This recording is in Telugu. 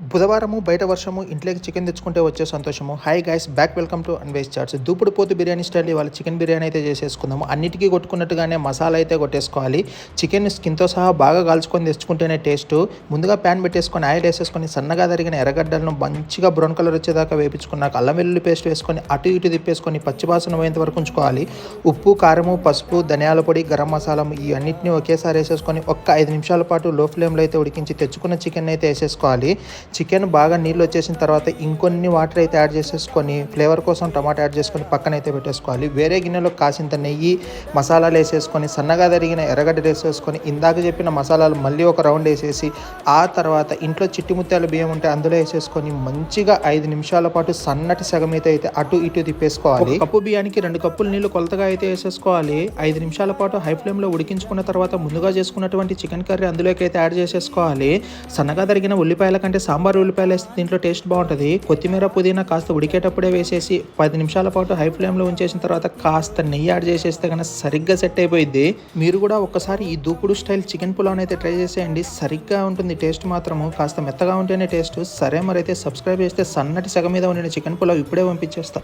బుధవారము బయట వర్షము ఇంట్లోకి చికెన్ తెచ్చుకుంటే వచ్చే సంతోషము. Hi guys, back welcome to అన్వేస్ చాట్స్. దూపుడు పోతు బిర్యానీ స్టైల్ ఇవాళ చికెన్ బిర్యానీ అయితే చేసేసుకుందాము. అన్నిటికీ కొట్టుకున్నట్టుగానే మసాలా అయితే కొట్టేసుకోవాలి. చికెన్ స్కిన్తో సహా బాగా కాల్చుకొని తెచ్చుకుంటేనే టేస్ట్. ముందుగా ప్యాన్ పెట్టేసుకొని ఆయిల్ వేసేసుకొని సన్నగా తరిగిన ఎర్రగడ్డలను మంచిగా బ్రౌన్ కలర్ వచ్చేదాకా వేపించుకున్నాక అల్లం వెల్లుల్లి పేస్ట్ వేసుకొని అటు ఇటు తిప్పేసుకొని పచ్చివాసన పోయేంత వరకు ఉంచుకోవాలి. ఉప్పు, కారము, పసుపు, ధనియాల పొడి, గరం మసాలా ఈ అన్నింటినీ ఒకేసారి వేసేసుకొని ఒక్క 5 నిమిషాల పాటు లో ఫ్లేమ్లో అయితే ఉడికించి తెచ్చుకున్న చికెన్ అయితే వేసేసుకోవాలి. చికెన్ బాగా నీళ్ళు వచ్చేసిన తర్వాత ఇంకొన్ని వాటర్ అయితే యాడ్ చేసేసుకొని ఫ్లేవర్ కోసం టమాటా యాడ్ చేసుకొని పక్కన అయితే పెట్టేసుకోవాలి. వేరే గిన్నెలో కాసింత నెయ్యి, మసాలాలు వేసేసుకొని సన్నగా తరిగిన ఎర్రగడ్డ వేసేసుకొని ఇందాక చెప్పిన మసాలాలు మళ్ళీ ఒక రౌండ్ వేసేసి ఆ తర్వాత ఇంట్లో చిట్టి ముత్యాల బియ్యం ఉంటే అందులో వేసేసుకొని మంచిగా 5 నిమిషాల పాటు సన్నటి సగం అయితే అటు ఇటు తిప్పేసుకోవాలి. కప్పు బియ్యానికి 2 కప్పులు నీళ్లు కొలతగా అయితే వేసేసుకోవాలి. 5 నిమిషాల పాటు హై ఫ్లేమ్లో ఉడికించుకున్న తర్వాత ముందుగా చేసుకున్నటువంటి చికెన్ కర్రీ అందులోకి అయితే యాడ్ చేసేసుకోవాలి. సన్నగా తరిగిన ఉల్లిపాయల కంటే సాంబార్ ఉల్లిపాయలు వేస్తే దీంట్లో టేస్ట్ బాగుంటుంది. కొత్తిమీర, పుదీనా కాస్త ఉడికేటప్పుడే వేసేసి 10 నిమిషాల పాటు హై ఫ్లేమ్లో ఉంచేసిన తర్వాత కాస్త నెయ్యి యాడ్ చేసేస్తే కనుక సరిగ్గా సెట్ అయిపోయింది. మీరు కూడా ఒక్కసారి ఈ దూకుడు స్టైల్ చికెన్ పులావ్ అయితే ట్రై చేసేయండి. సరిగ్గా ఉంటుంది టేస్ట్ మాత్రము. కాస్త మెత్తగా ఉంటేనే టేస్ట్. సరే, మరి అయితే సబ్స్క్రైబ్ చేస్తే సన్నటి సగం మీద ఉండిన చికెన్ పులావ్ ఇప్పుడే పంపించేస్తా.